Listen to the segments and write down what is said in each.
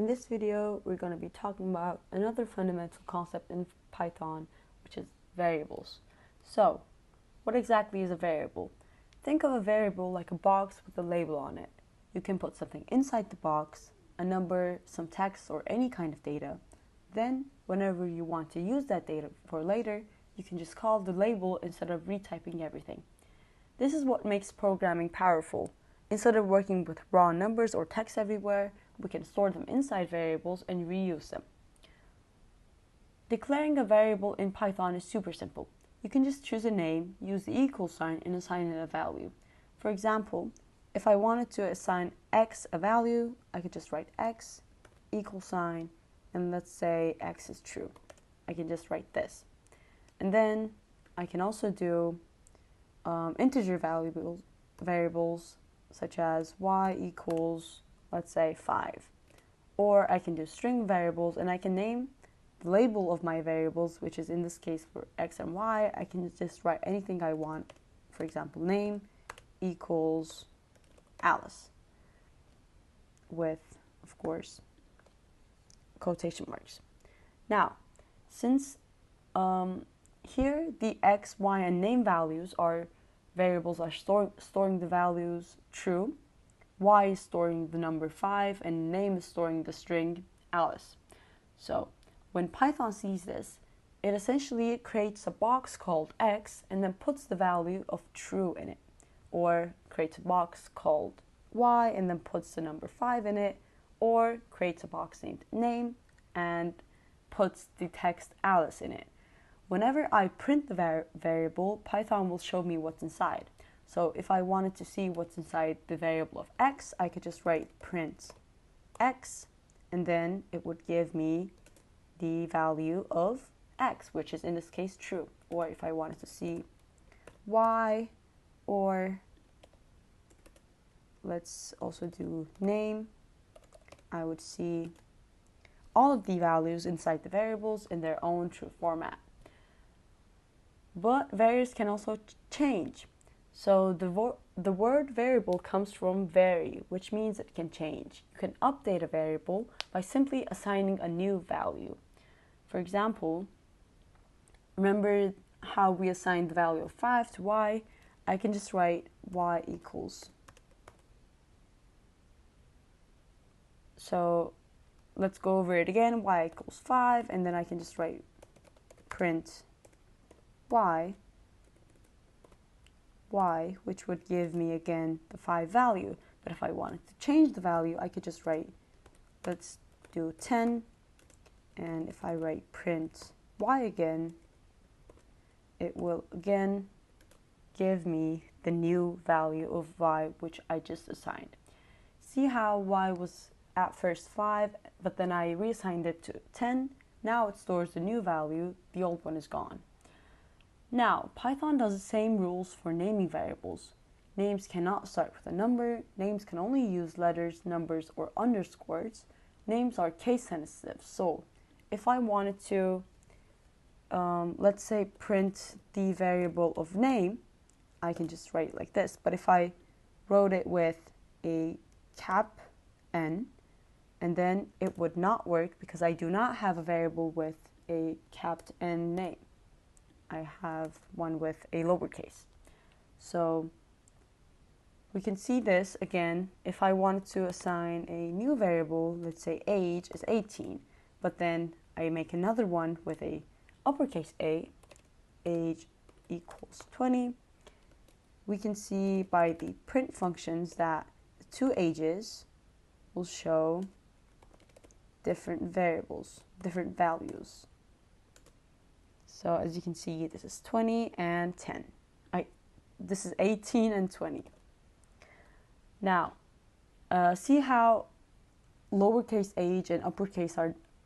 In this video, we're going to be talking about another fundamental concept in Python, which is variables. So, what exactly is a variable? Think of a variable like a box with a label on it. You can put something inside the box, a number, some text, or any kind of data. Then, whenever you want to use that data for later, you can just call the label instead of retyping everything. This is what makes programming powerful. Instead of working with raw numbers or text everywhere, we can store them inside variables and reuse them. Declaring a variable in Python is super simple. You can just choose a name, use the equal sign, and assign it a value. For example, if I wanted to assign x a value, I could just write x equal sign, and let's say x is true. I can just write this. And then I can also do integer variables such as y equals, let's say, 5. Or I can do string variables, and I can name the label of my variables, which is in this case for x and y. I can just write anything I want. For example, name equals Alice, with, of course, quotation marks. Now, since here the x, y, and name values are variables are storing the values true, y is storing the number 5, and name is storing the string Alice. So when Python sees this, it essentially creates a box called x and then puts the value of true in it, or creates a box called y and then puts the number 5 in it, or creates a box named name and puts the text Alice in it. Whenever I print the variable, Python will show me what's inside. So if I wanted to see what's inside the variable of x, I could just write print x, and then it would give me the value of x, which is in this case true. Or if I wanted to see y, or let's also do name, I would see all of the values inside the variables in their own true format. But variables can also change. So the word variable comes from vary, which means it can change. You can update a variable by simply assigning a new value. For example, remember how we assigned the value of 5 to y? I can just write y equals. So let's go over it again. Y equals 5, and then I can just write print y, which would give me again the 5 value. But if I wanted to change the value, I could just write, let's do 10, and if I write print y again, it will again give me the new value of y, which I just assigned. See how y was at first 5, but then I reassigned it to 10. Now it stores the new value, the old one is gone. Now, Python does the same rules for naming variables. Names cannot start with a number. Names can only use letters, numbers, or underscores. Names are case sensitive. So, if I wanted to, let's say, print the variable of name, I can just write like this. But if I wrote it with a cap N, and then it would not work because I do not have a variable with a capped N name. I have one with a lowercase. So we can see this again if I wanted to assign a new variable, let's say age is 18, but then I make another one with a uppercase A, age equals 20. We can see by the print functions that the two ages will show different variables, different values. So as you can see, this is 20 and 10. This is 18 and 20. Now, see how lowercase age and uppercase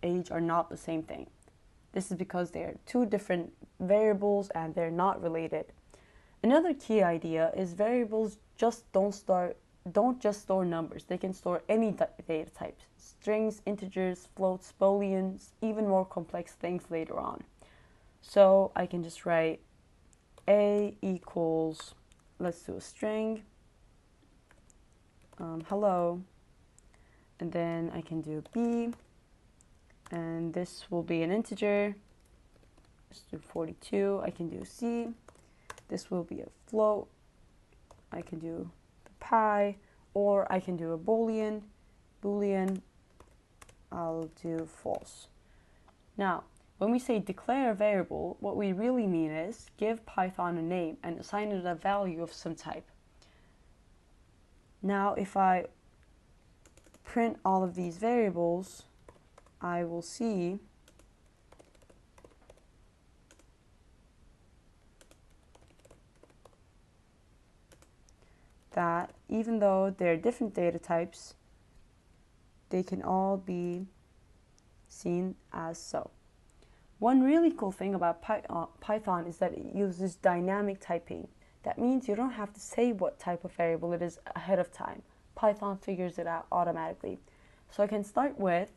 age are not the same thing. This is because they are two different variables and they're not related. Another key idea is variables don't just store numbers. They can store any data types: strings, integers, floats, booleans, even more complex things later on. So I can just write a equals, let's do a string, hello, and then I can do b, and this will be an integer. Let's do 42. I can do c. This will be a float. I can do the pi, or I can do a boolean. I'll do false. Now, when we say declare a variable, what we really mean is give Python a name and assign it a value of some type. Now, if I print all of these variables, I will see that even though they're different data types, they can all be seen as so. One really cool thing about Python is that it uses dynamic typing. That means you don't have to say what type of variable it is ahead of time. Python figures it out automatically. So I can start with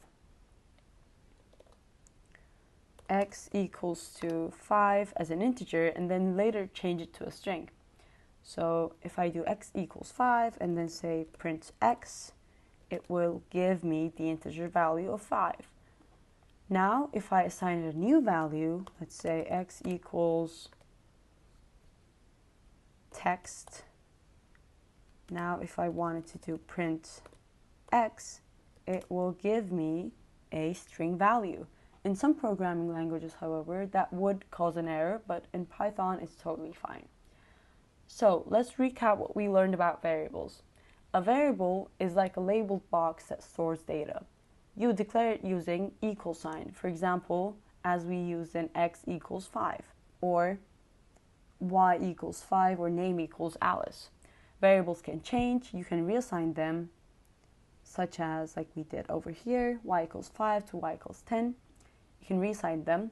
x equals to 5 as an integer and then later change it to a string. So if I do x equals 5 and then say print x, it will give me the integer value of 5. Now, if I assign it a new value, let's say x equals text. Now, if I wanted to do print x, it will give me a string value. In some programming languages, however, that would cause an error, but in Python, it's totally fine. So, let's recap what we learned about variables. A variable is like a labeled box that stores data. You declare it using equal sign, for example, as we use in x equals 5, or y equals 5, or name equals Alice. Variables can change, you can reassign them, such as like we did over here, y equals 5 to y equals 10. You can reassign them,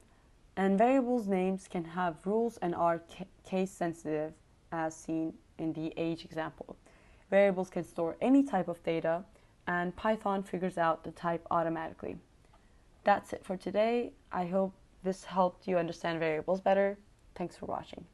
and variables names can have rules and are case sensitive, as seen in the age example. Variables can store any type of data, and Python figures out the type automatically. That's it for today. I hope this helped you understand variables better. Thanks for watching.